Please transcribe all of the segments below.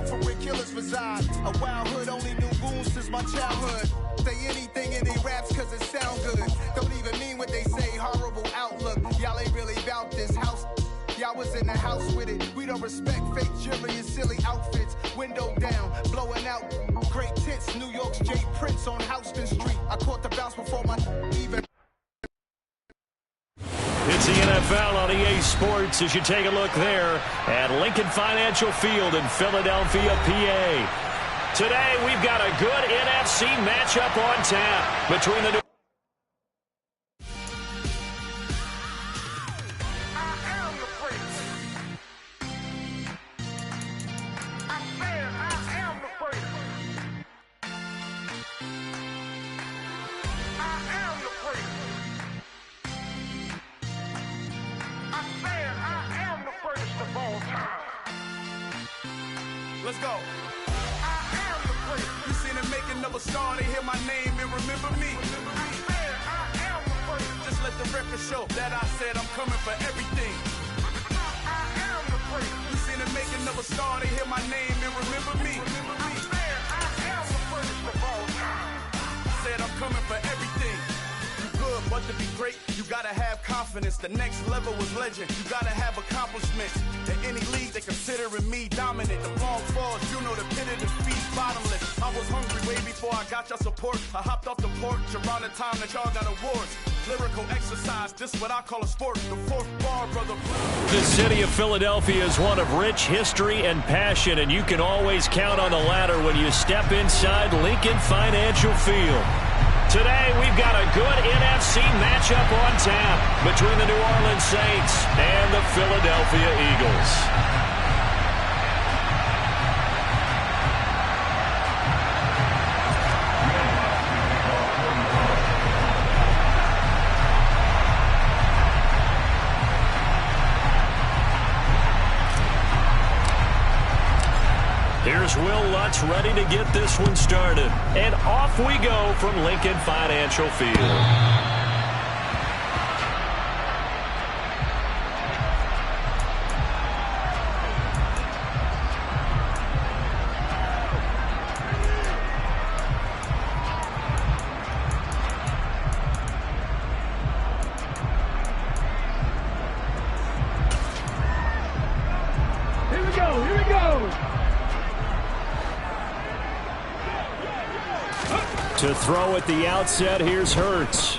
out from where killers reside. A wild hood, only knew goons since my childhood. Say anything in they raps cause it sound good. Don't even mean what they say, horrible outlook. Y'all ain't really about this house. Y'all was in the house with it. We don't respect fake jewelry and silly outfits. Window down, blowing out great tits. New York's J. Prince on Houston Street. I caught the bounce before my even. It's the NFL on EA Sports as you take a look there at Lincoln Financial Field in Philadelphia, PA. Today we've got a good NFC matchup on tap between the Let's go. I am the prince. You seen him making of a star, they hear my name and remember me. I am the prince. Just let the record show that I said I'm coming for everything. I am the prince. You seen him making of a star, they hear my name and remember me. I am the prince of all time. Said I'm coming for everything. You good, but to be great, you gotta have confidence. The next level was legend. You gotta have accomplishments. In any league, they considering me dominant. The long falls, you know the pit of defeat, bottomless. I was hungry way before I got your support. I hopped off the porch around the time that y'all got awards. Lyrical exercise, this what I call a sport. The fourth bar, brother. The city of Philadelphia is one of rich history and passion, and you can always count on the ladder when you step inside Lincoln Financial Field. Today, we've got a good NFC matchup on tap between the New Orleans Saints and the Philadelphia Eagles. Here's Will Lutz ready to get this one started. And off we go from Lincoln Financial Field. To throw at the outset, here's Hurts.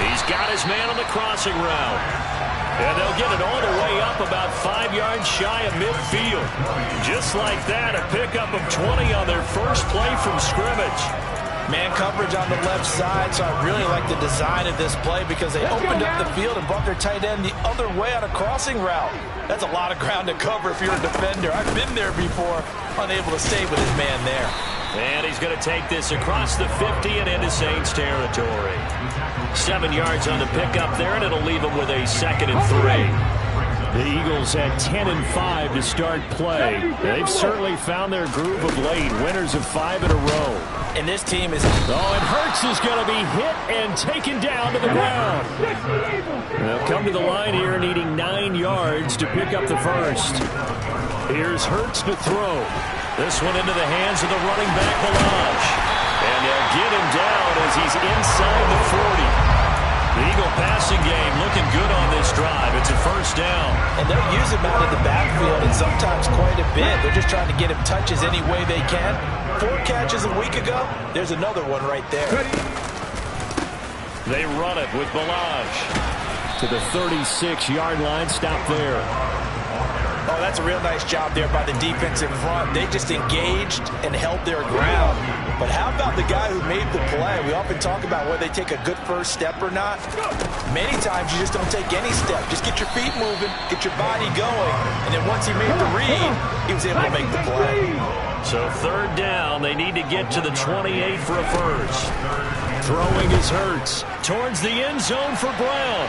He's got his man on the crossing route. And they'll get it all the way up about 5 yards shy of midfield. Just like that, a pickup of 20 on their first play from scrimmage. Man coverage on the left side, so I really like the design of this play because they opened up the field and brought their tight end the other way on a crossing route. That's a lot of ground to cover if you're a defender. I've been there before, unable to stay with his man there. And he's going to take this across the 50 and into Saints territory. 7 yards on the pickup there, and it'll leave him with a 2nd and 3. The Eagles at 10-5 to start play. They've certainly found their groove of late. Winners of 5 in a row. And this team is... Oh, and Hurts is going to be hit and taken down to the ground. They'll come to the line here needing 9 yards to pick up the first. Here's Hurts to throw. This one into the hands of the running back, Balaj. And they'll get him down as he's inside the 40. The Eagle passing game looking good on this drive. It's a first down. And they'll use him out of the backfield, and sometimes quite a bit. They're just trying to get him touches any way they can. 4 catches a week ago. There's another one right there. They run it with Balaj to the 36-yard line. Stop there. Oh, that's a real nice job there by the defensive front. They just engaged and held their ground. But how about the guy who made the play? We often talk about whether they take a good first step or not. Many times you just don't take any step. Just get your feet moving, get your body going. And then once he made the read, he was able to make the play. So 3rd down, they need to get to the 28 for a first. Throwing is Hurts towards the end zone for Brown.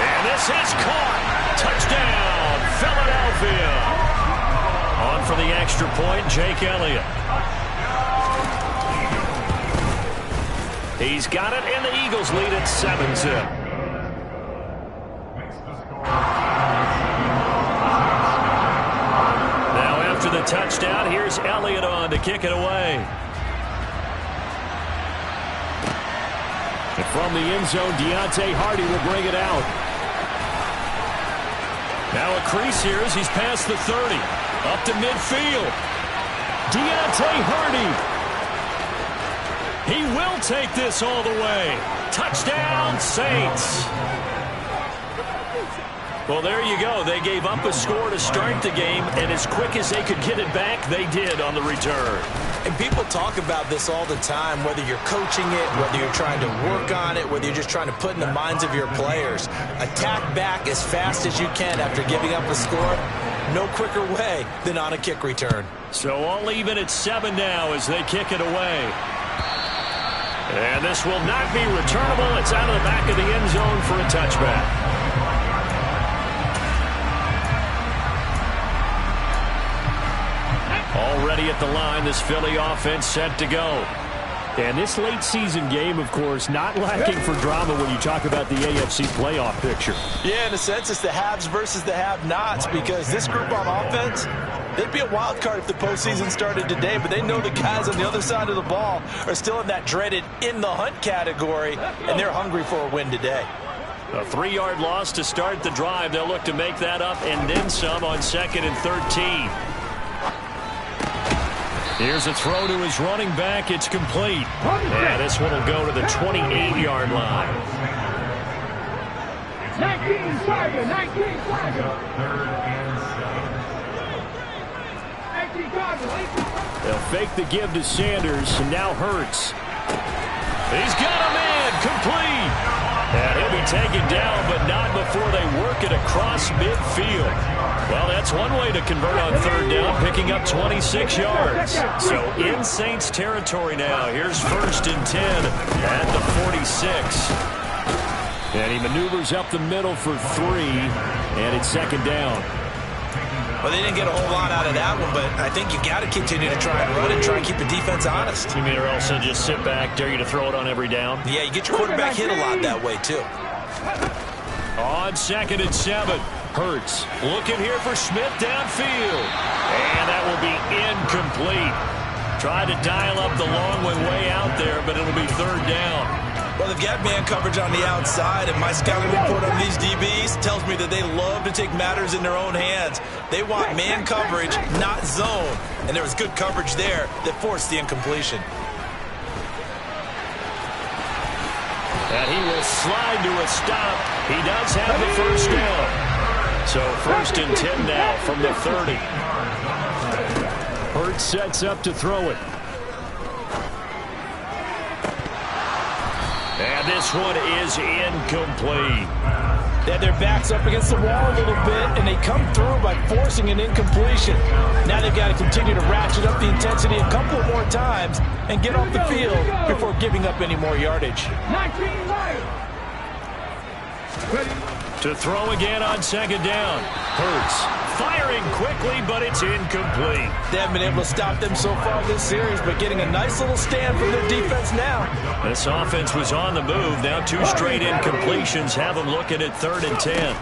And this is caught. Touchdown, Philadelphia. On for the extra point, Jake Elliott. He's got it, and the Eagles lead at 7-zip. touchdown. Here's Elliott on to kick it away. And from the end zone, Deontay Hardy will bring it out. Now a crease here as he's past the 30. Up to midfield. Deontay Hardy. He will take this all the way. Touchdown, Saints. Well, there you go. They gave up a score to start the game, and as quick as they could get it back, they did on the return. And people talk about this all the time, whether you're coaching it, whether you're trying to work on it, whether you're just trying to put in the minds of your players. Attack back as fast as you can after giving up a score. No quicker way than on a kick return. So all even at 7 now as they kick it away. And this will not be returnable. It's out of the back of the end zone for a touchback. Already at the line, this Philly offense set to go. And this late season game, of course, not lacking for drama when you talk about the AFC playoff picture. Yeah, in a sense, it's the haves versus the have-nots, because this group on offense, they'd be a wild card if the postseason started today, but they know the guys on the other side of the ball are still in that dreaded in-the-hunt category, and they're hungry for a win today. A 3-yard loss to start the drive. They'll look to make that up and then some on 2nd and 13. Here's a throw to his running back. It's complete. Yeah, this one will go to the 28-yard line. 19 Tiger. They'll fake the give to Sanders, and now Hurts. He's got a man, complete. And he'll be taken down, but not before they work it across midfield. Well, that's one way to convert on 3rd down, picking up 26 yards. So in Saints territory now. Here's 1st and 10 at the 46. And he maneuvers up the middle for 3, and it's 2nd down. Well, they didn't get a whole lot out of that one, but I think you got to continue to try and run and try and keep the defense honest. You mean, or else they'll just sit back, dare you to throw it on every down? Yeah, you get your quarterback hit a lot that way, too. On 2nd and 7, Hurts looking here for Smith downfield. And that will be incomplete. Tried to dial up the long way out there, but it'll be 3rd down. Well, they've got man coverage on the outside, and my scouting report on these DBs tells me that they love to take matters in their own hands. They want man coverage, not zone. And there was good coverage there that forced the incompletion. And he will slide to a stop. He does have the 1st down. So 1st and 10 now from the 30. Hurts sets up to throw it. And this one is incomplete. They had their backs up against the wall a little bit, and they come through by forcing an incompletion. Now they've got to continue to ratchet up the intensity a couple more times and get off the field before giving up any more yardage. To throw again on 2nd down. Hurts firing quickly, but it's incomplete. They haven't been able to stop them so far this series, but getting a nice little stand from their defense now. This offense was on the move. Now 2 straight incompletions have them looking at 3rd and 10.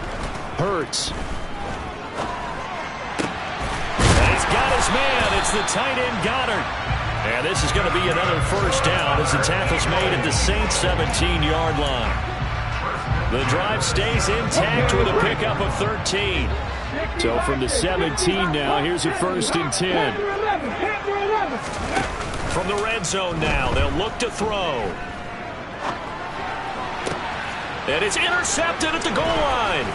Hurts. And he's got his man. It's the tight end Goddard. And this is going to be another 1st down as the tackle's made at the Saints 17-yard line. The drive stays intact with a pickup of 13. So from the 17 now, here's a 1st and 10. From the red zone now, they'll look to throw. And it's intercepted at the goal line.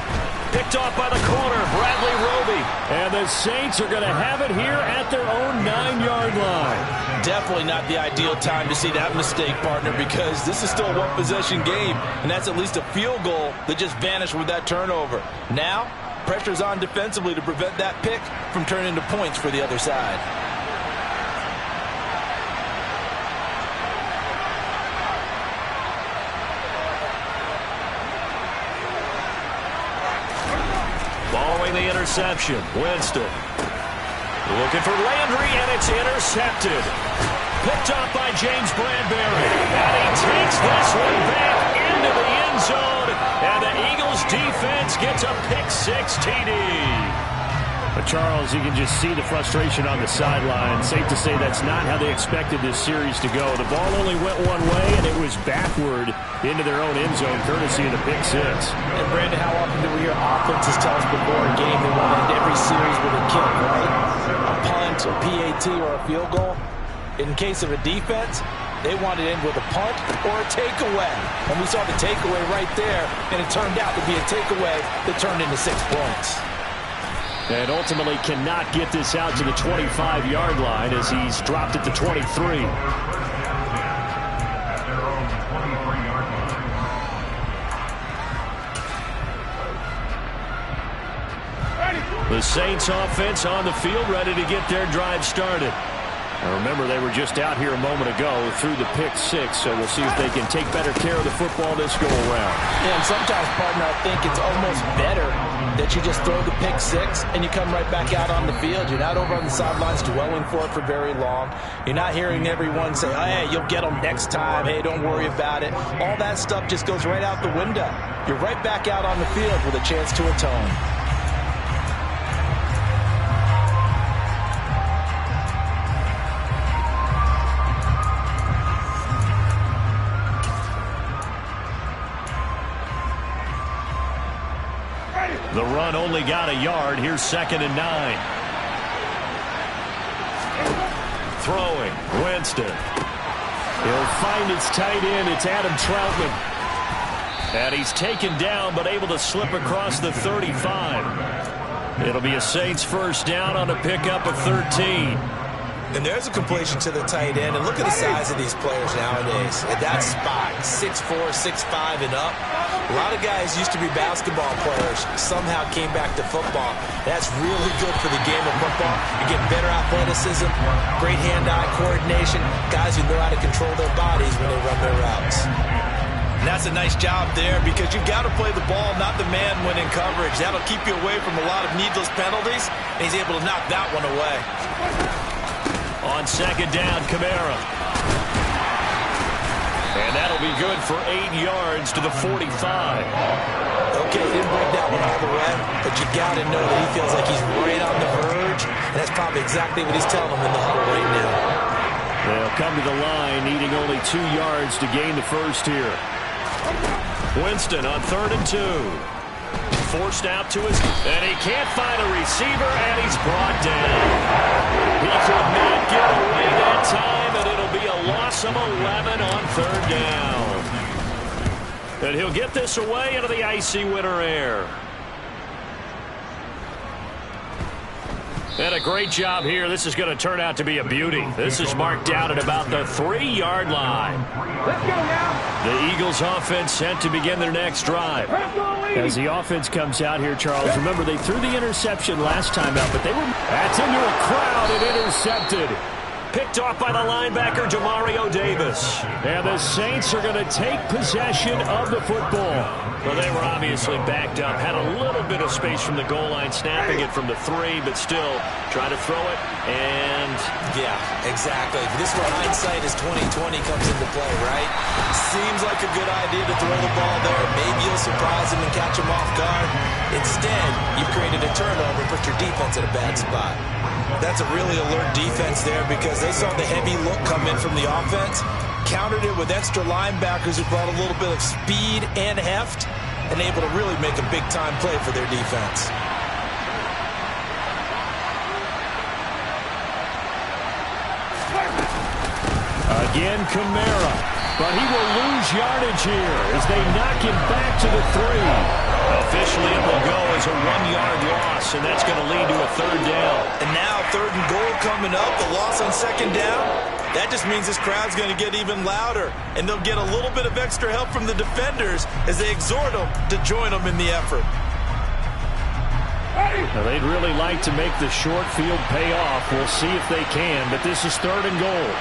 Picked off by the corner, Bradley Roby. And the Saints are going to have it here at their own 9-yard line. Definitely not the ideal time to see that mistake, partner, because this is still a one-possession game, and that's at least a field goal that just vanished with that turnover. Now, pressure's on defensively to prevent that pick from turning into points for the other side. Following the interception, Winston looking for Landry, and it's intercepted. Picked up by James Bradbury. And he takes this one back into the end zone. And the Eagles defense gets a pick-6 TD. But Charles, you can just see the frustration on the sideline. Safe to say that's not how they expected this series to go. The ball only went one way, and it was backward into their own end zone, courtesy of the pick six. And Brandon, how often do we hear offenses tell us before a game they want to end every series with a kick, right? A punt, a PAT, or a field goal. In case of a defense, they want to end with a punt or a takeaway. And we saw the takeaway right there, and it turned out to be a takeaway that turned into 6 points. And ultimately cannot get this out to the 25-yard line as he's dropped at the 23. The Saints offense on the field, ready to get their drive started. Now remember, they were just out here a moment ago through the pick six, so we'll see if they can take better care of the football this go-around. Yeah, and sometimes, partner, I think it's almost better that you just throw the pick six and you come right back out on the field. You're not over on the sidelines dwelling for it for very long. You're not hearing everyone say, oh, hey, you'll get them next time. Hey, don't worry about it. All that stuff just goes right out the window. You're right back out on the field with a chance to atone. The run only got a yard. Here's 2nd and 9. Throwing. Winston. He'll find its tight end. It's Adam Troutman. And he's taken down but able to slip across the 35. It'll be a Saints first down on a pickup of 13. And there's a completion to the tight end. And look at the size of these players nowadays. At that spot, 6'4", 6'5", and up. A lot of guys used to be basketball players, somehow came back to football. That's really good for the game of football. You get better athleticism, great hand-eye coordination, guys who know how to control their bodies when they run their routes. And that's a nice job there because you've got to play the ball, not the man when in coverage. That'll keep you away from a lot of needless penalties, and he's able to knock that one away. On 2nd down, Kamara. And that'll be good for 8 yards to the 45. Okay, didn't break that one all the way, but you got to know that he feels like he's right on the verge, and that's probably exactly what he's telling them in the huddle right now. They'll come to the line, needing only 2 yards to gain the first here. Winston on 3rd and 2. Forced out to his, and he can't find a receiver, and he's brought down. He could not get away that time, and it'll be a loss of 11 on 3rd down. And he'll get this away into the icy winter air. And a great job here. This is going to turn out to be a beauty. This is marked out at about the 3-yard line. Let's go now. The Eagles offense set to begin their next drive. As the offense comes out here, Charles, remember they threw the interception last time out, but they were... That's into a crowd and intercepted. Picked off by the linebacker, Demario Davis. And the Saints are going to take possession of the football. Well, they were obviously backed up. Had a little bit of space from the goal line, snapping it from the 3, but still trying to throw it. And... yeah, exactly. This is where hindsight is 20/20 comes into play, right? Seems like a good idea to throw the ball there. Maybe you'll surprise him and catch him off guard. Instead, you've created a turnover and put your defense in a bad spot. That's a really alert defense there because they saw the heavy look come in from the offense, countered it with extra linebackers who brought a little bit of speed and heft, and able to really make a big-time play for their defense. Again, Kamara. But he will lose yardage here as they knock him back to the 3. Officially, it will go as a 1-yard loss, and that's going to lead to a 3rd down. And now 3rd and goal coming up, the loss on 2nd down. That just means this crowd's going to get even louder, and they'll get a little bit of extra help from the defenders as they exhort them to join them in the effort. Now, they'd really like to make the short field pay off. We'll see if they can, but this is 3rd and goal.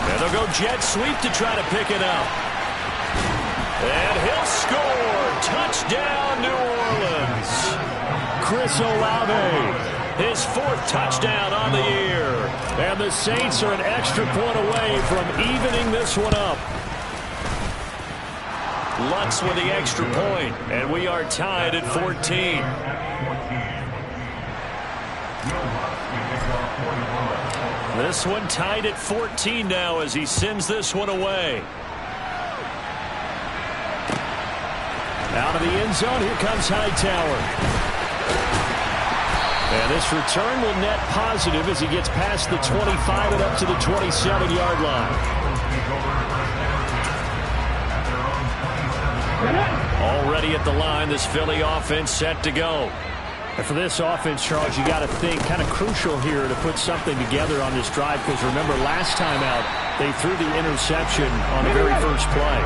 And they'll go jet sweep to try to pick it up. And he'll score. Touchdown, New Orleans. Chris Olave, his 4th touchdown on the year. And the Saints are an extra point away from evening this one up. Lutz with the extra point, and we are tied at 14. This one tied at 14 now as he sends this one away. Out of the end zone, here comes Hightower. And this return will net positive as he gets past the 25 and up to the 27-yard line. Already at the line, this Philly offense set to go. And for this offense, Charles, you got to think kind of crucial here to put something together on this drive, because remember last time out they threw the interception on the very first play.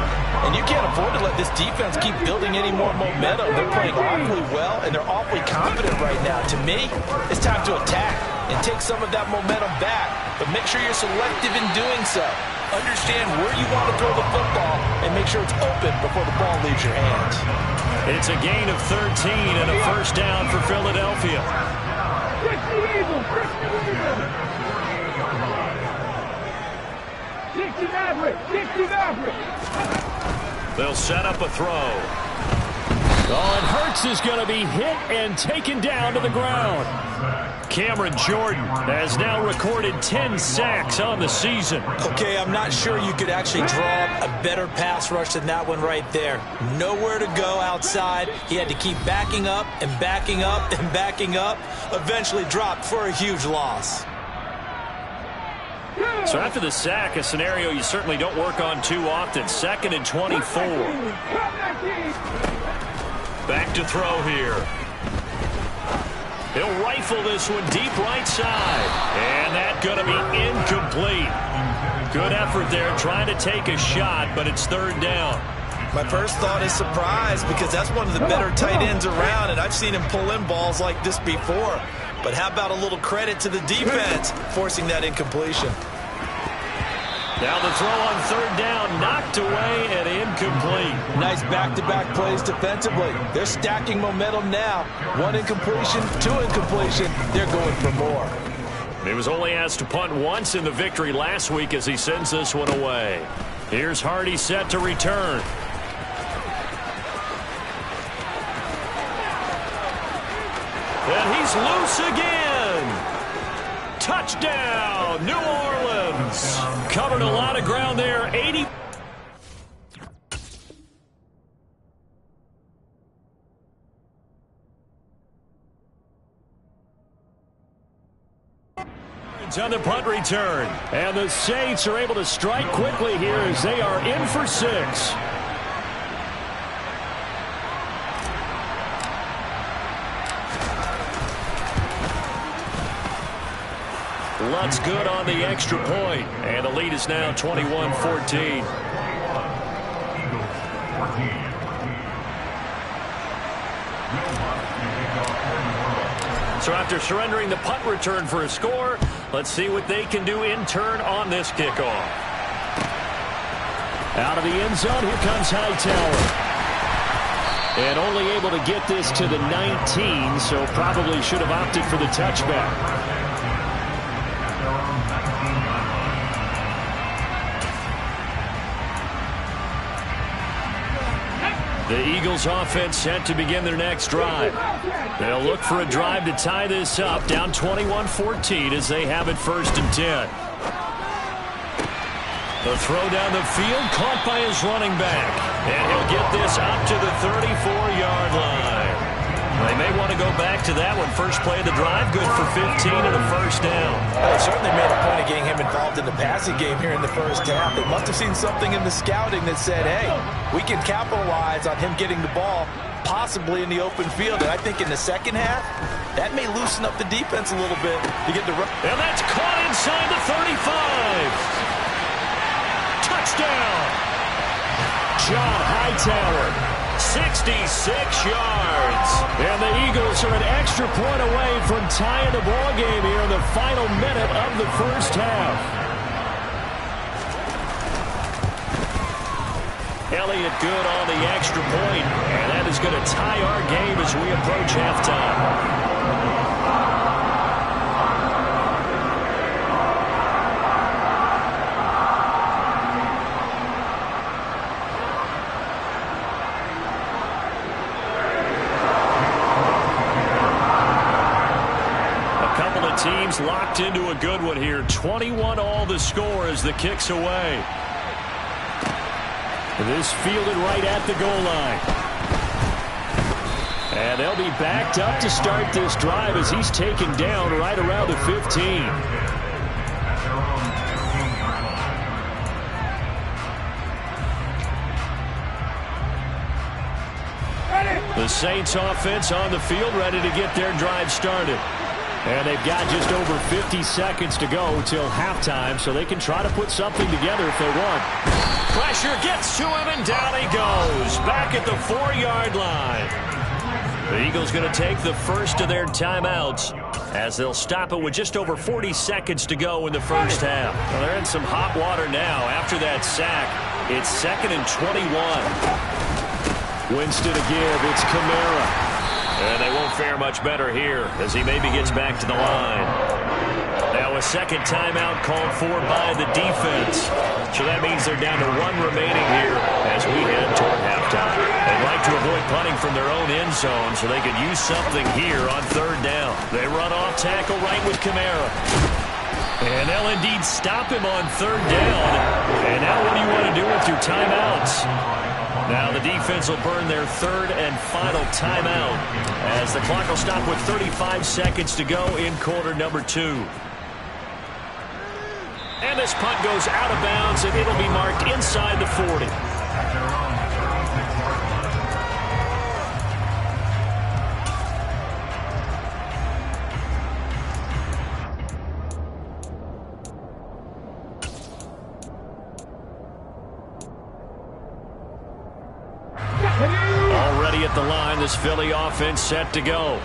And you can't afford to let this defense keep building any more momentum. They're playing awfully well, and they're awfully confident right now. To me, it's time to attack and take some of that momentum back, but make sure you're selective in doing so. Understand where you want to throw the football and make sure it's open before the ball leaves your hands. It's a gain of 13 and a first down for Philadelphia. They'll set up a throw. Oh, and Hurts is going to be hit and taken down to the ground. Cameron Jordan has now recorded 10 sacks on the season. Okay, I'm not sure you could actually draw a better pass rush than that one right there. Nowhere to go outside. He had to keep backing up and backing up and backing up. Eventually dropped for a huge loss. So after the sack, a scenario you certainly don't work on too often. 2nd and 24. Back to throw here. He'll rifle this one deep right side. And that's going to be incomplete. Good effort there trying to take a shot, but it's 3rd down. My first thought is surprise, because that's one of the better tight ends around, and I've seen him pull in balls like this before. But how about a little credit to the defense forcing that incompletion? Now the throw on 3rd down, knocked away and incomplete. Nice back-to-back plays defensively. They're stacking momentum now. 1 incompletion, 2 incompletion. They're going for more. He was only asked to punt once in the victory last week as he sends this one away. Here's Hardy set to return. And he's loose again. Touchdown, New Orleans. Covered a lot of ground there. 80. On the punt return. And the Saints are able to strike quickly here as they are in for 6. Lutz good on the extra point, and the lead is now 21-14. So after surrendering the punt return for a score, let's see what they can do in turn on this kickoff. Out of the end zone, here comes Hightower. And only able to get this to the 19, so probably should have opted for the touchback. The Eagles offense set to begin their next drive. They'll look for a drive to tie this up, down 21-14 as they have it 1st and 10. The throw down the field, caught by his running back. And he'll get this up to the 34-yard line. They may want to go back to that one. First play of the drive, good for 15 and a first down. They certainly made a point of getting him involved in the passing game here in the first half. They must have seen something in the scouting that said, hey, we can capitalize on him getting the ball, possibly in the open field. And I think in the second half, that may loosen up the defense a little bit to get the run. And that's caught inside the 35. Touchdown. John Hightower. 66 yards. And the Eagles are an extra point away from tying the ball game here in the final minute of the first half. Elliott good on the extra point, and that is going to tie our game as we approach halftime. teams locked into a good one here. 21 all the score as the kick's away. This fielded right at the goal line. And they'll be backed up to start this drive as he's taken down right around the 15. The Saints offense on the field ready to get their drive started. And they've got just over 50 seconds to go till halftime, so they can try to put something together if they want. Pressure gets to him, and down he goes. Back at the 4-yard line. The Eagles going to take the first of their timeouts as they'll stop it with just over 40 seconds to go in the first half. Well, they're in some hot water now after that sack. It's 2nd and 21. Winston to give. It's Kamara. And they won't fare much better here as he maybe gets back to the line. Now a second timeout called for by the defense. So that means they're down to 1 remaining here as we head toward halftime. They'd like to avoid punting from their own end zone so they could use something here on 3rd down. They run off tackle right with Kamara. And they'll indeed stop him on 3rd down. And now what do you want to do with your timeouts? Now the defense will burn their 3rd and final timeout as the clock will stop with 35 seconds to go in quarter number 2. And this punt goes out of bounds, and it'll be marked inside the 40. Already at the line, this Philly offense set to go.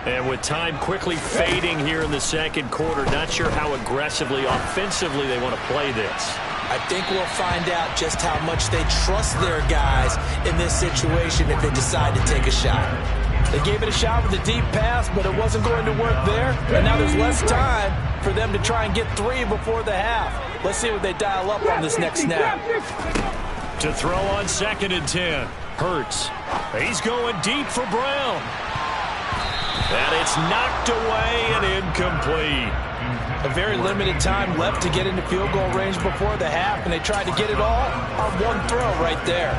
And with time quickly fading here in the second quarter, not sure how aggressively, offensively they want to play this. I think we'll find out just how much they trust their guys in this situation if they decide to take a shot. They gave it a shot with a deep pass, but it wasn't going to work there. And now there's less time for them to try and get 3 before the half. Let's see what they dial up on this next snap. To throw on 2nd and 10. Hurts. He's going deep for Brown. And it's knocked away and incomplete. A very limited time left to get into field goal range before the half, and they tried to get it all on 1 throw right there.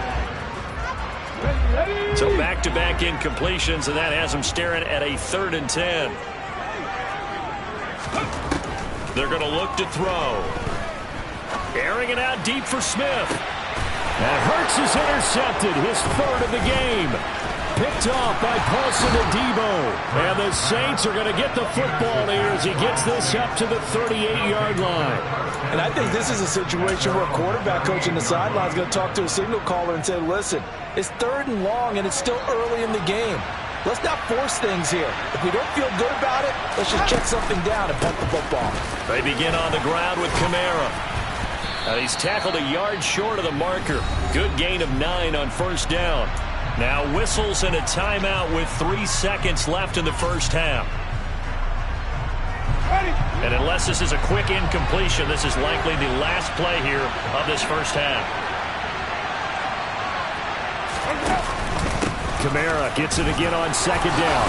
So back-to-back incompletions, and that has them staring at a 3rd and 10. They're going to look to throw. Airing it out deep for Smith. And Hurts is intercepted, his 3rd of the game. Picked off by Paulson Adebo. And the Saints are going to get the football here as he gets this up to the 38-yard line. And I think this is a situation where a quarterback coach in the sideline is going to talk to a signal caller and say, listen, it's 3rd and long and it's still early in the game. Let's not force things here. If we don't feel good about it, let's just check something down and punt the football. They begin on the ground with Kamara. He's tackled a yard short of the marker. Good gain of 9 on 1st down. Now whistles and a timeout with 3 seconds left in the first half. And unless this is a quick incompletion, this is likely the last play here of this first half. Kamara gets it again on 2nd down.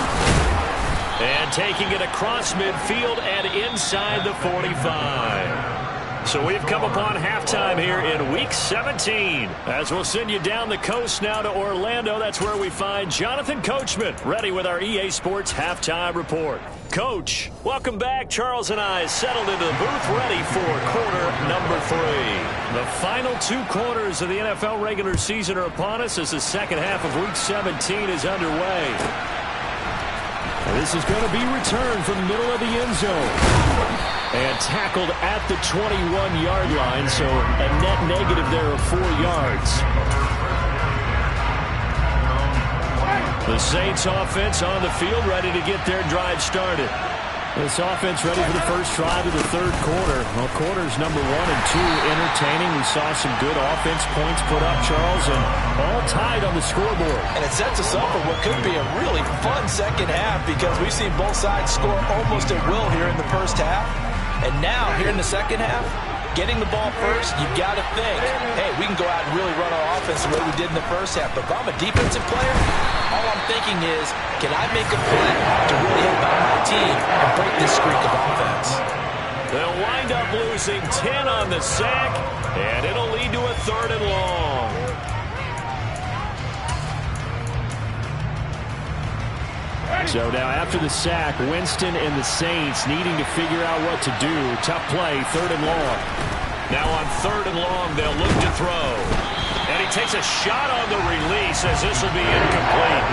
And taking it across midfield and inside the 45. So we've come upon halftime here in Week 17. As we'll send you down the coast now to Orlando, that's where we find Jonathan Coachman, ready with our EA Sports Halftime Report. Coach, welcome back. Charles and I settled into the booth ready for quarter number 3. The final 2 quarters of the NFL regular season are upon us as the second half of Week 17 is underway. This is going to be returned from the middle of the end zone. And tackled at the 21-yard line, so a net negative there of 4 yards. The Saints offense on the field ready to get their drive started. This offense ready for the first drive of the 3rd quarter. Well, quarters number 1 and 2 entertaining. We saw some good offense points put up, Charles, and all tied on the scoreboard. And it sets us up for what could be a really fun second half because we've seen both sides score almost at will here in the first half. And now, here in the second half, getting the ball first, you've got to think, hey, we can go out and really run our offense the way we did in the first half. But if I'm a defensive player, all I'm thinking is, can I make a play to really help out my team and break this streak of offense? They'll wind up losing 10 on the sack, and it'll lead to a 3rd and long. So now after the sack, Winston and the Saints needing to figure out what to do. Tough play, 3rd and long. Now on 3rd and long, they'll look to throw. And he takes a shot on the release as this will be incomplete.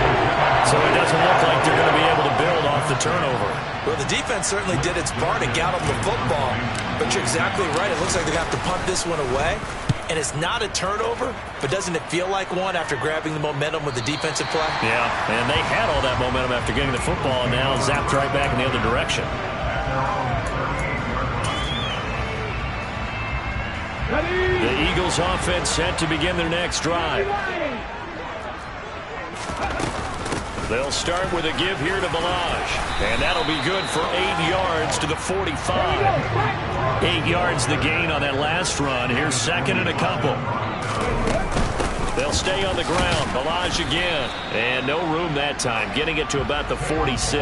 So it doesn't look like they're going to be able to build off the turnover. Well, the defense certainly did its part to get them the football. But you're exactly right. It looks like they're going to have to punt this one away. And it's not a turnover, but doesn't it feel like one after grabbing the momentum with the defensive play? Yeah, and they had all that momentum after getting the football, and now zapped right back in the other direction. The Eagles offense set to begin their next drive. They'll start with a give here to Ballage. And that'll be good for 8 yards to the 45. 8 yards the gain on that last run. Here's 2nd and a couple. They'll stay on the ground. Ballage again. And no room that time. Getting it to about the 46.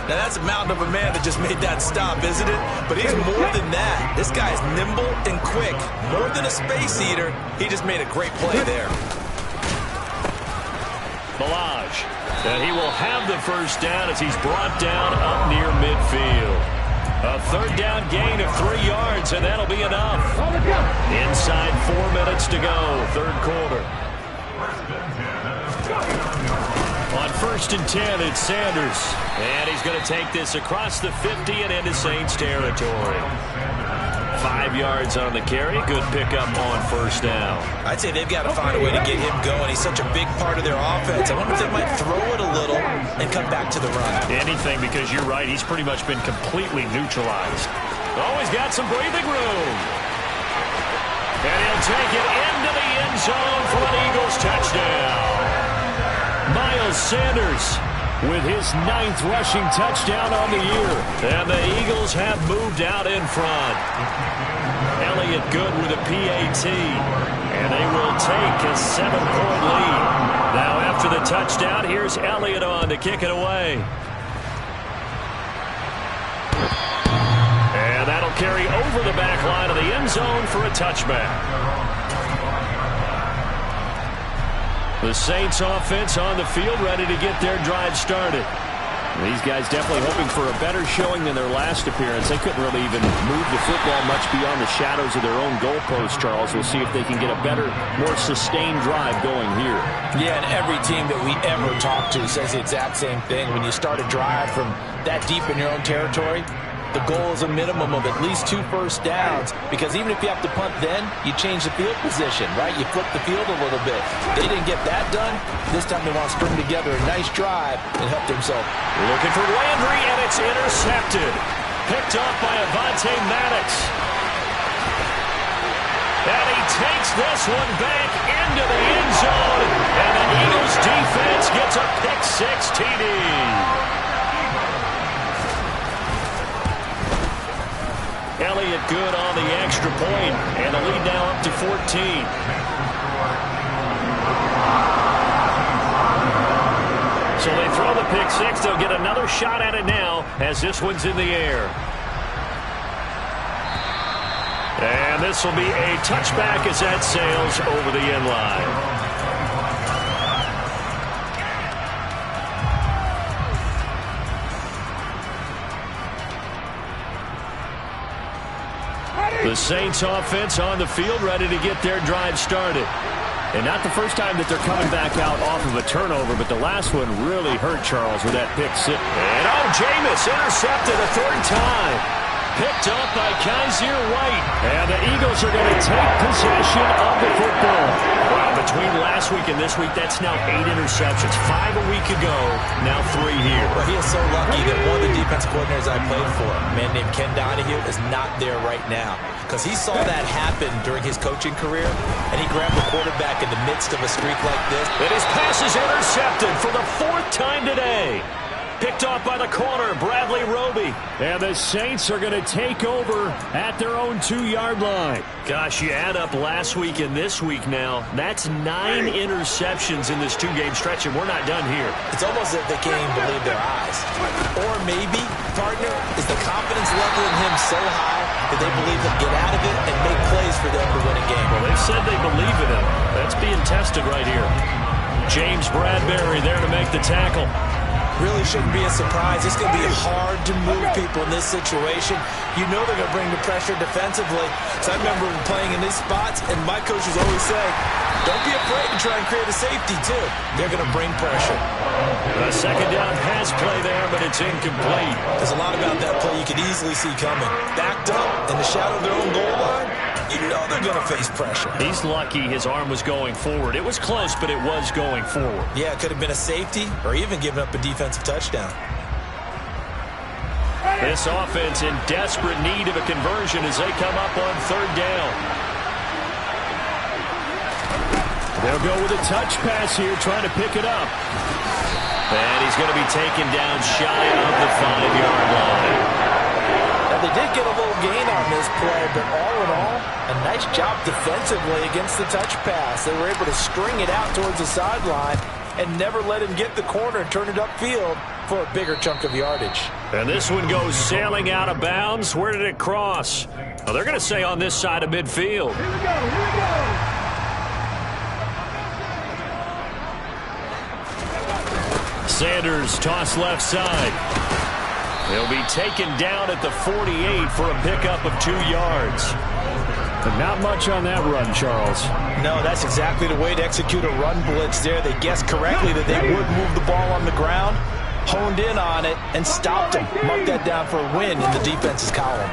Now, that's a mountain of a man that just made that stop, isn't it? But he's more than that. This guy's nimble and quick. More than a space eater. He just made a great play there. Ballage. And he will have the first down as he's brought down up near midfield. A 3rd down gain of 3 yards, and that'll be enough. Inside 4 minutes to go, 3rd quarter. On 1st and 10, it's Sanders. And he's going to take this across the 50 and into Saints territory. 5 yards on the carry. Good pickup on 1st down. I'd say they've got to find a way to get him going. He's such a big part of their offense. I wonder if they might throw it a little and come back to the run. Anything, because you're right. He's pretty much been completely neutralized. Always got some breathing room. And he'll take it into the end zone for an Eagles touchdown. Miles Sanders with his 9th rushing touchdown on the year. And the Eagles have moved out in front. Elliott Good with a PAT. And they will take a 7-point lead. Now after the touchdown, here's Elliott on to kick it away. And that'll carry over the back line of the end zone for a touchback. The Saints offense on the field, ready to get their drive started. These guys definitely hoping for a better showing than their last appearance. They couldn't really even move the football much beyond the shadows of their own goalpost, Charles. We'll see if they can get a better, more sustained drive going here. Yeah, and every team that we ever talk to says the exact same thing. When you start a drive from that deep in your own territory, the goal is a minimum of at least 2 first downs, because even if you have to punt then, you change the field position, right? You flip the field a little bit. They didn't get that done. This time they want to string together a nice drive and help themselves. Looking for Landry, and it's intercepted. Picked off by Avonte Maddox. And he takes this one back into the end zone, and the Eagles defense gets a pick-6 TD. Elliott Good on the extra point, and the lead now up to 14. So they throw the pick-6. They'll get another shot at it now as this one's in the air. And this will be a touchback as that sails over the end line. The Saints offense on the field, ready to get their drive started. And not the first time that they're coming back out off of a turnover, but the last one really hurt Charles with that pick-6. And Jameis intercepted a 3rd time. Picked up by Kaiser White. And the Eagles are going to take possession of the football. Wow, between last week and this week, that's now 8 interceptions. 5 a week ago, now 3 here. Well, he is so lucky that one of the defensive coordinators I played for, a man named Ken Donahue, is not there right now. Because he saw that happen during his coaching career, and he grabbed the quarterback in the midst of a streak like this. And his pass is intercepted for the 4th time today. Picked off by the corner, Bradley Roby. And the Saints are going to take over at their own 2-yard line. Gosh, you add up last week and this week now. That's 9 interceptions in this 2-game stretch, and we're not done here. It's almost as if they can't even believe their eyes. Or maybe, partner, is the confidence level in him so high that they believe he'll get out of it and make plays for them to win a game. Well, they've said they believe in him. That's being tested right here. James Bradbury there to make the tackle. Really shouldn't be a surprise. It's going to be hard to move people in this situation. You know they're going to bring the pressure defensively. So I remember playing in these spots, and my coaches always say, don't be afraid to try and create a safety, too. They're going to bring pressure. A second down pass play there, but it's incomplete. There's a lot about that play you could easily see coming. Backed up in the shadow of their own goal line, you know they're going to face pressure. He's lucky his arm was going forward. It was close, but it was going forward. Yeah, it could have been a safety or even given up a defensive touchdown. This offense in desperate need of a conversion as they come up on 3rd down. They'll go with a touch pass here, trying to pick it up. And he's going to be taken down shy of the 5-yard line. Now, they did get a little gain on this play, but all in all, a nice job defensively against the touch pass. They were able to string it out towards the sideline and never let him get the corner and turn it upfield for a bigger chunk of yardage. And this one goes sailing out of bounds. Where did it cross? Well, they're going to say on this side of midfield. Here we go. Sanders toss left side. He'll be taken down at the 48 for a pickup of 2 yards. But not much on that run, Charles. No, that's exactly the way to execute a run blitz there. They guessed correctly that they would move the ball on the ground, honed in on it, and stopped him. Marked that down for a win in the defense's column.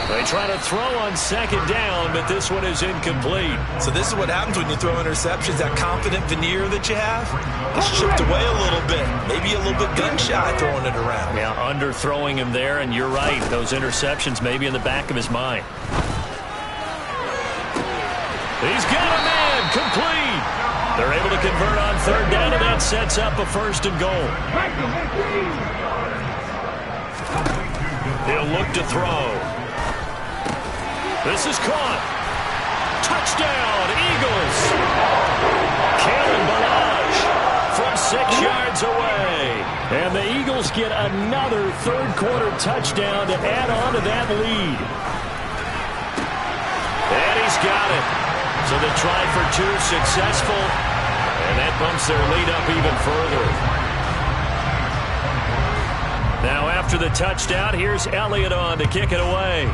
They try to throw on 2nd down, but this one is incomplete. So this is what happens when you throw interceptions. That confident veneer that you have is chipped away a little bit. Maybe a little bit gun-shy throwing it around. Yeah, underthrowing him there, and you're right. Those interceptions may be in the back of his mind. He's got a man, complete. They're able to convert on 3rd down, and that sets up a 1st and goal. He'll look to throw. This is caught. Touchdown, Eagles. Kalen Ballage from 6 yards away. And the Eagles get another 3rd quarter touchdown to add on to that lead. And he's got it. So the try for 2 successful. And that bumps their lead up even further. Now after the touchdown, here's Elliott on to kick it away.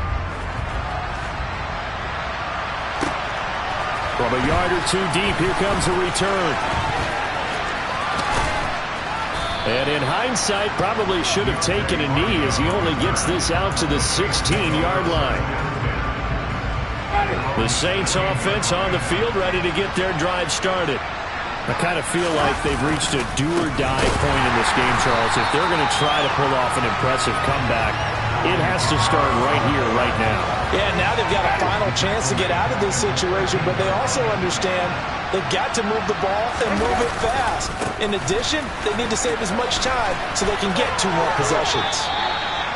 From a yard or 2 deep, here comes a return. And in hindsight, probably should have taken a knee as he only gets this out to the 16-yard line. The Saints offense on the field, ready to get their drive started. I kind of feel like they've reached a do-or-die point in this game, Charles. If they're going to try to pull off an impressive comeback, it has to start right here, right now. Yeah, now they've got a final chance to get out of this situation, but they also understand they've got to move the ball and move it fast. In addition, they need to save as much time so they can get 2 more possessions.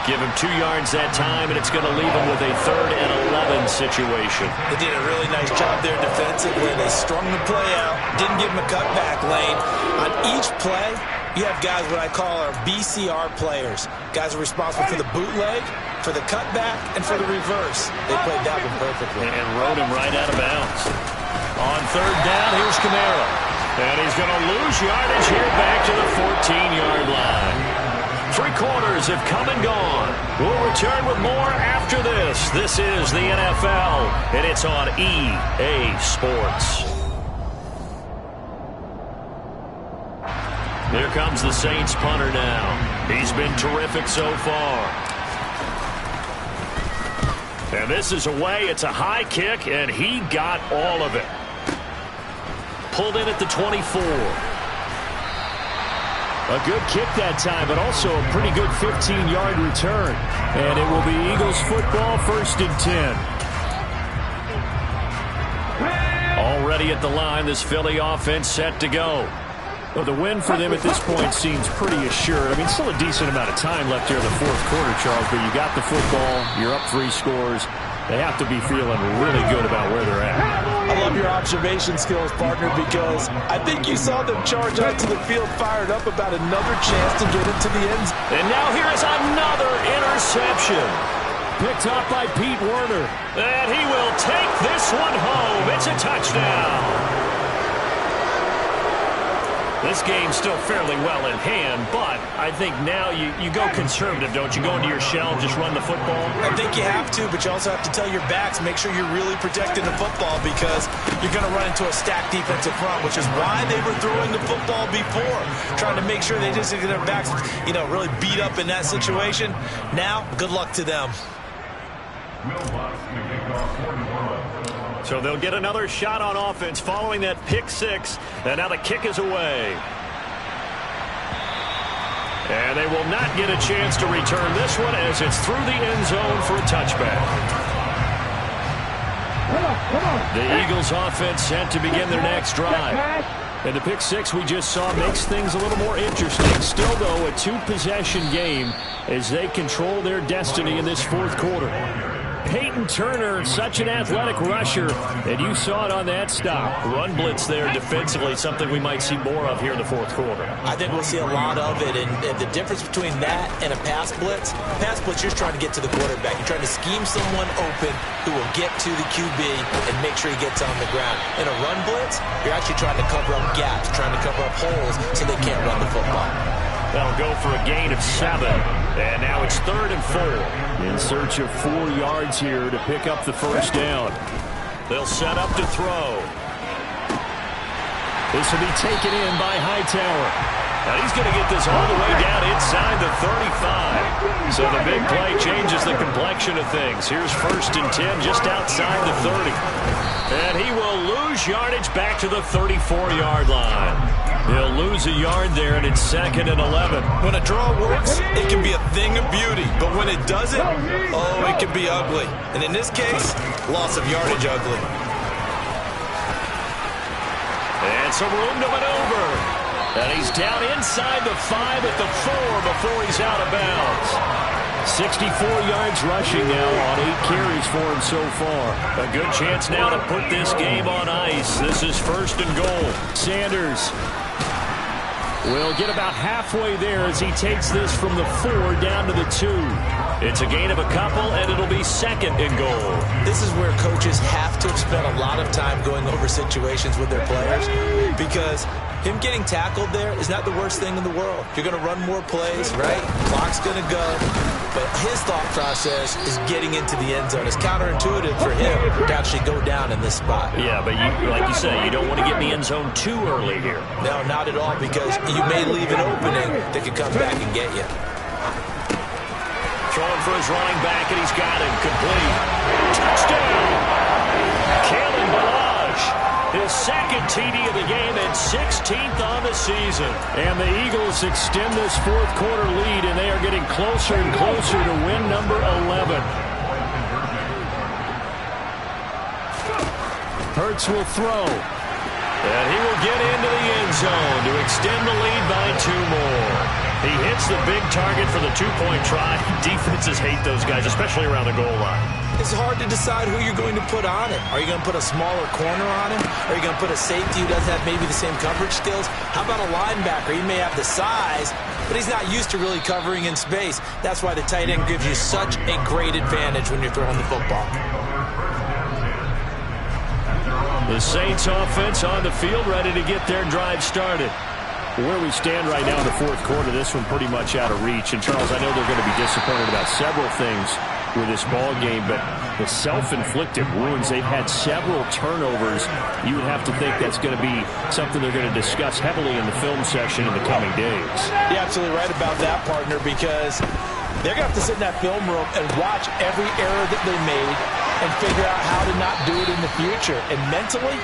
Give him 2 yards that time, and it's going to leave him with a 3rd and 11 situation. They did a really nice job there defensively. They strung the play out, didn't give him a cutback lane. On each play, you have guys what I call our BCR players. Guys are responsible for the bootleg, for the cutback, and for the reverse. They played that one perfectly. And rode him right out of bounds. On 3rd down, here's Kamara. And he's going to lose yardage here back to the 14-yard line. 3 quarters have come and gone. We'll return with more after this. This is the NFL, and it's on EA Sports. Here comes the Saints punter now. He's been terrific so far. And this is away. It's a high kick, and he got all of it. Pulled in at the 24. A good kick that time, but also a pretty good 15-yard return. And it will be Eagles football, 1st and 10. Already at the line, this Philly offense set to go. Well, the win for them at this point seems pretty assured. I mean, still a decent amount of time left here in the fourth quarter, Charles, but you got the football, you're up 3 scores. They have to be feeling really good about where they're at. I love your observation skills, partner, because I think you saw them charge onto the field fired up about another chance to get into the end zone. And now here is another interception. Picked up by Pete Werner. And he will take this one home. It's a touchdown. This game's still fairly well in hand, but I think now you go conservative, don't you? Go into your shell and just run the football? I think you have to, but you also have to tell your backs, make sure you're really protecting the football because you're going to run into a stacked defensive front, which is why they were throwing the football before, trying to make sure they just get their backs, really beat up in that situation. Now, good luck to them. So they'll get another shot on offense following that pick 6. And now the kick is away. And they will not get a chance to return this one as it's through the end zone for a touchback. The Eagles offense set to begin their next drive. And the pick 6 we just saw makes things a little more interesting. Still, though, a 2-possession game as they control their destiny in this fourth quarter. Peyton Turner, such an athletic rusher, and you saw it on that stop. Run blitz there defensively, something we might see more of here in the fourth quarter. I think we'll see a lot of it, and the difference between that and a pass blitz, you're just trying to get to the quarterback. You're trying to scheme someone open who will get to the QB and make sure he gets on the ground. In a run blitz, you're actually trying to cover up gaps, trying to cover up holes so they can't run the football. They'll go for a gain of 7. And now it's 3rd and 4. In search of 4 yards here to pick up the first down. They'll set up to throw. This will be taken in by Hightower. Now he's going to get this all the way down inside the 35. So the big play changes the complexion of things. Here's 1st and 10 just outside the 30. And he will lose yardage back to the 34-yard line. He'll lose a yard there, and it's 2nd and 11. When a draw works, it can be a thing of beauty. But when it doesn't, it can be ugly. And in this case, loss of yardage ugly. And some room to maneuver. And he's down inside the 5 at the 4 before he's out of bounds. 64 yards rushing now on 8 carries for him so far. A good chance now to put this game on ice. This is 1st and goal. Sanders will get about halfway there as he takes this from the 4 down to the 2. It's a gain of a couple, and it'll be 2nd and goal. This is where coaches have to spend a lot of time going over situations with their players because him getting tackled there is not the worst thing in the world. You're going to run more plays, right? Clock's going to go. But his thought process is getting into the end zone. It's counterintuitive for him to actually go down in this spot. Yeah, but like you say, you don't want to get in the end zone too early here. No, not at all, because you may leave an opening that could come back and get you. Throwing for his running back, and he's got it. Complete. Touchdown! Kalen Ballage. His 2nd TD of the game and 16th on the season. And the Eagles extend this fourth quarter lead, and they are getting closer and closer to win number 11. Hurts will throw. And he will get into the end zone to extend the lead by 2 more. He hits the big target for the 2-point try. Defenses hate those guys, especially around the goal line. It's hard to decide who you're going to put on him. Are you going to put a smaller corner on him? Are you going to put a safety who doesn't have maybe the same coverage skills? How about a linebacker? He may have the size, but he's not used to really covering in space. That's why the tight end gives you such a great advantage when you're throwing the football. The Saints offense on the field, ready to get their drive started. Where we stand right now in the fourth quarter, this one pretty much out of reach. And, Charles, I know they're going to be disappointed about several things with this ball game, but the self-inflicted wounds, they've had several turnovers. You would have to think that's going to be something they're going to discuss heavily in the film session in the coming days. You're absolutely right about that, partner, because they're going to have to sit in that film room and watch every error that they made and figure out how to not do it in the future. And mentally,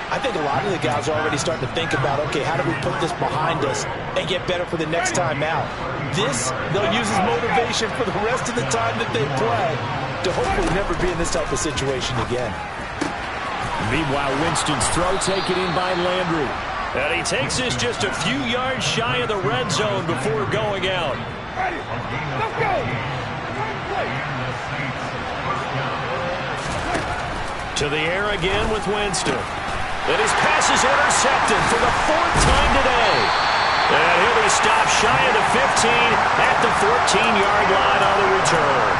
I think a lot of the guys are already starting to think about, okay, how do we put this behind us and get better for the next time out? This, they'll use as motivation for the rest of the time that they play to hopefully never be in this type of situation again. Meanwhile, Winston's throw taken in by Landry. And he takes this just a few yards shy of the red zone before going out. Ready. Let's go. To the air again with Winston. And his pass is intercepted for the 4th time today. And he'll be stopped shy of the 15 at the 14-yard line on the return.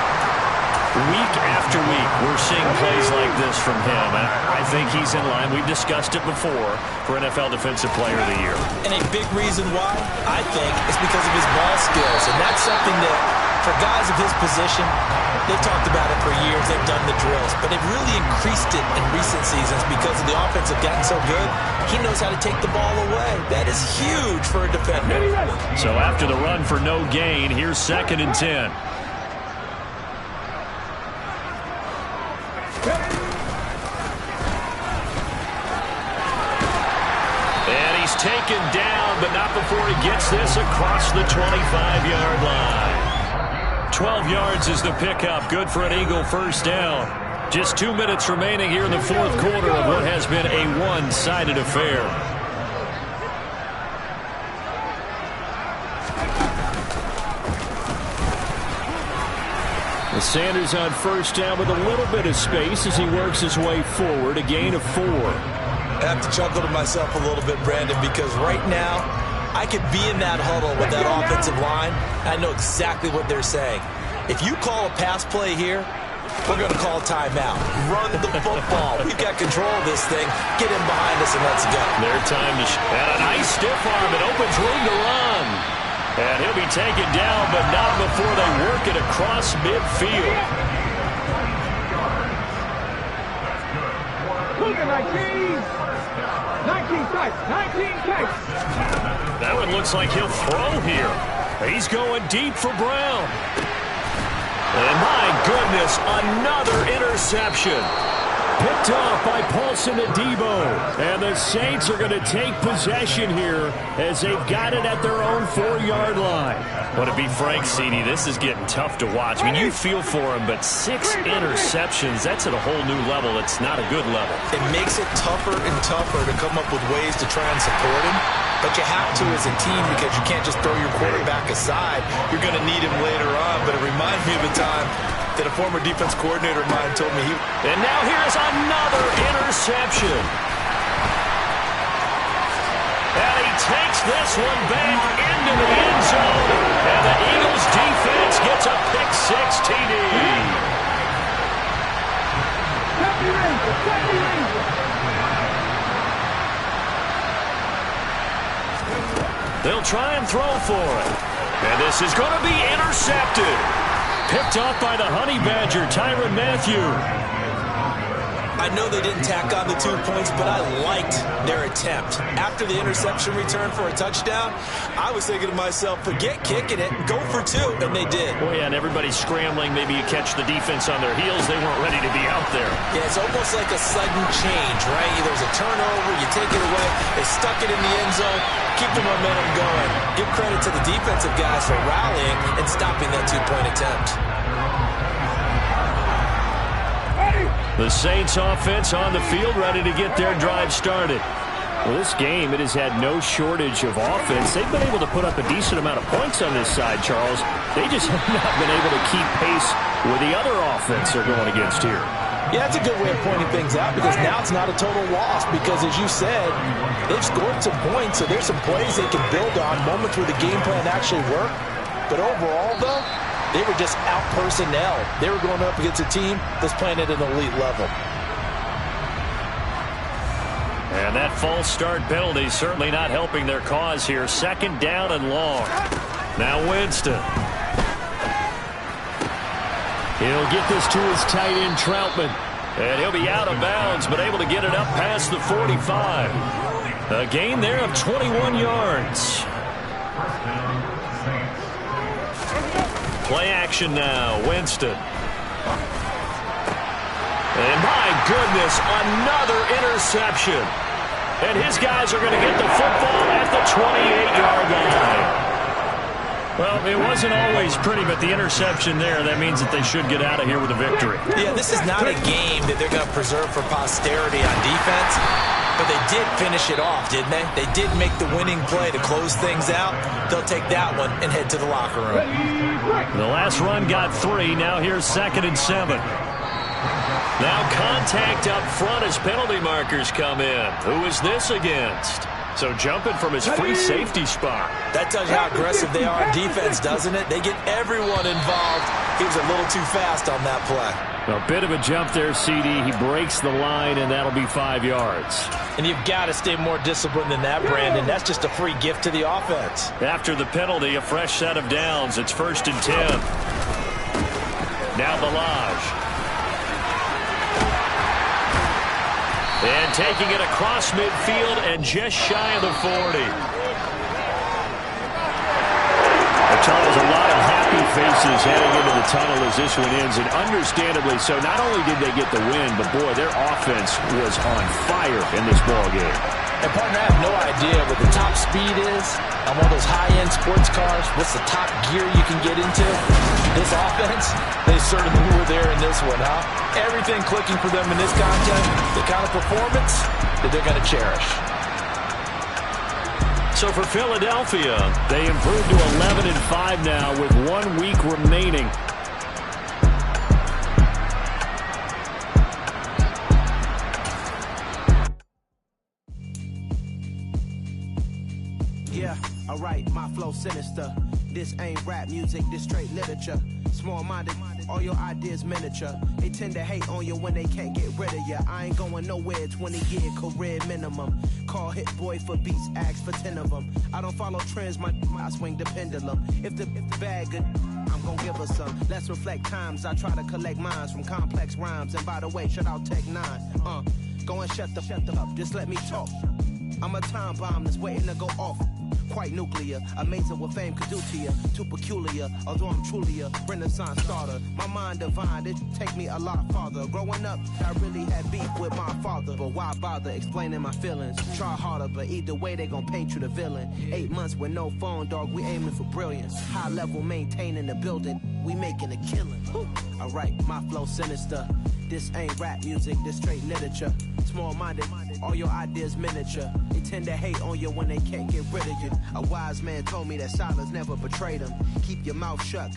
Week after week, we're seeing plays like this from him. And I think he's in line. We've discussed it before for NFL Defensive Player of the Year. And a big reason why, I think, is because of his ball skills. And that's something that, for guys of his position, they've talked about it for years. They've done the drills. But they've really increased it in recent seasons because the offense have gotten so good. He knows how to take the ball away. That is huge for a defender. So after the run for no gain, here's 2nd and 10. And he's taken down, but not before he gets this across the 25-yard line. 12 yards is the pickup. Good for an Eagle first down. Just 2 minutes remaining here in the 4th quarter of what has been a one-sided affair. Sanders on first down with a little bit of space as he works his way forward. A gain of 4. I have to chuckle to myself a little bit, Brandon, because right now I could be in that huddle with that offensive line. I know exactly what they're saying. If you call a pass play here, we're going to call a timeout. Run the football. We've got control of this thing. Get in behind us and let's go. Their time to and a nice stiff arm. It opens room to run. And he'll be taken down, but not before they work it across midfield. 19 takes. That one looks like he'll throw here. He's going deep for Brown. And my goodness, another interception. Picked off by Paulson Adebo. And the Saints are going to take possession here as they've got it at their own 4-yard line. Well, to be frank, CD, this is getting tough to watch. I mean, you feel for him, but 6 interceptions, that's at a whole new level. It's not a good level. It makes it tougher and tougher to come up with ways to try and support him. But you have to as a team because you can't just throw your quarterback aside. You're going to need him later on. But it reminds me of a time that a former defense coordinator of mine told me he... And now here's another interception. And he takes this one back into the end zone. And the Eagles defense gets a pick-6 TD. They'll try and throw for it. And this is going to be intercepted. Picked off by the Honey Badger, Tyrann Mathieu. I know they didn't tack on the 2 points, but I liked their attempt. After the interception return for a touchdown, I was thinking to myself, forget kicking it, go for 2, and they did. Oh, yeah, and everybody's scrambling. Maybe you catch the defense on their heels. They weren't ready to be out there. Yeah, it's almost like a sudden change, right? There's a turnover, you take it away, they stuck it in the end zone, keep the momentum going. Give credit to the defensive guys for rallying and stopping that 2-point attempt. The Saints offense on the field ready to get their drive started. Well, this game, it has had no shortage of offense. They've been able to put up a decent amount of points on this side, Charles. They just have not been able to keep pace with the other offense they're going against here. Yeah, that's a good way of pointing things out because now it's not a total loss because, as you said, they've scored some points, so there's some plays they can build on, moments where the game plan actually worked. But overall, though, they were just out personnel. They were going up against a team that's playing at an elite level. And that false start penalty certainly not helping their cause here. 2nd down and long. Now Winston. He'll get this to his tight end, Troutman. And he'll be out of bounds, but able to get it up past the 45. A gain there of 21 yards. Play action now, Winston. And my goodness, another interception. And his guys are going to get the football at the 28-yard line. Well, it wasn't always pretty, but the interception there, that means that they should get out of here with a victory. Yeah, this is not a game that they're going to preserve for posterity on defense. But they did finish it off, didn't they? They did make the winning play to close things out. They'll take that one and head to the locker room. The last run got 3. Now here's 2nd and 7. Now contact up front as penalty markers come in. Who is this against? So jumping from his free safety spot. That tells you how aggressive they are in defense, doesn't it? They get everyone involved. He was a little too fast on that play. A bit of a jump there, CD. He breaks the line, and that'll be 5 yards. And you've got to stay more disciplined than that, Brandon. That's just a free gift to the offense. After the penalty, a fresh set of downs. It's 1st and 10. Now Ballage. And taking it across midfield and just shy of the 40. Charles, a lot of happy faces heading into the tunnel as this one ends, and understandably so. Not only did they get the win, but boy, their offense was on fire in this ball game. And partner, I have no idea what the top speed is on one of those high-end sports cars. What's the top gear you can get into? This offense, they certainly were there in this one, huh? Everything clicking for them in this contest, the kind of performance that they're going to cherish. So for Philadelphia, they improved to 11-5 now with 1 week remaining. Yeah, alright, my flow sinister. This ain't rap music, this straight literature. Small-minded, all your ideas miniature. They tend to hate on you when they can't get rid of you. I ain't going nowhere, 20-year career minimum. Call Hit Boy for beats, ask for 10 of them. I don't follow trends, I swing the pendulum. If the bag good, I'm gonna give her some. Let's reflect times, I try to collect minds from complex rhymes. And by the way, shout out Tech 9. Go and shut the up, just let me talk. I'm a time bomb that's waiting to go off. Quite nuclear, amazing what fame could do to you. Too peculiar, although I'm truly a Renaissance starter. My mind divine, it take me a lot farther. Growing up, I really had beef with my father. But why bother explaining my feelings? Try harder, but either way they gon' paint you the villain. 8 months with no phone, dog, we aiming for brilliance. High level maintaining the building, we making a killing. Alright, my flow sinister. This ain't rap music, this straight literature. Small-minded, all your ideas miniature. They tend to hate on you when they can't get rid of you. A wise man told me that silence never betrayed him. Keep your mouth shut,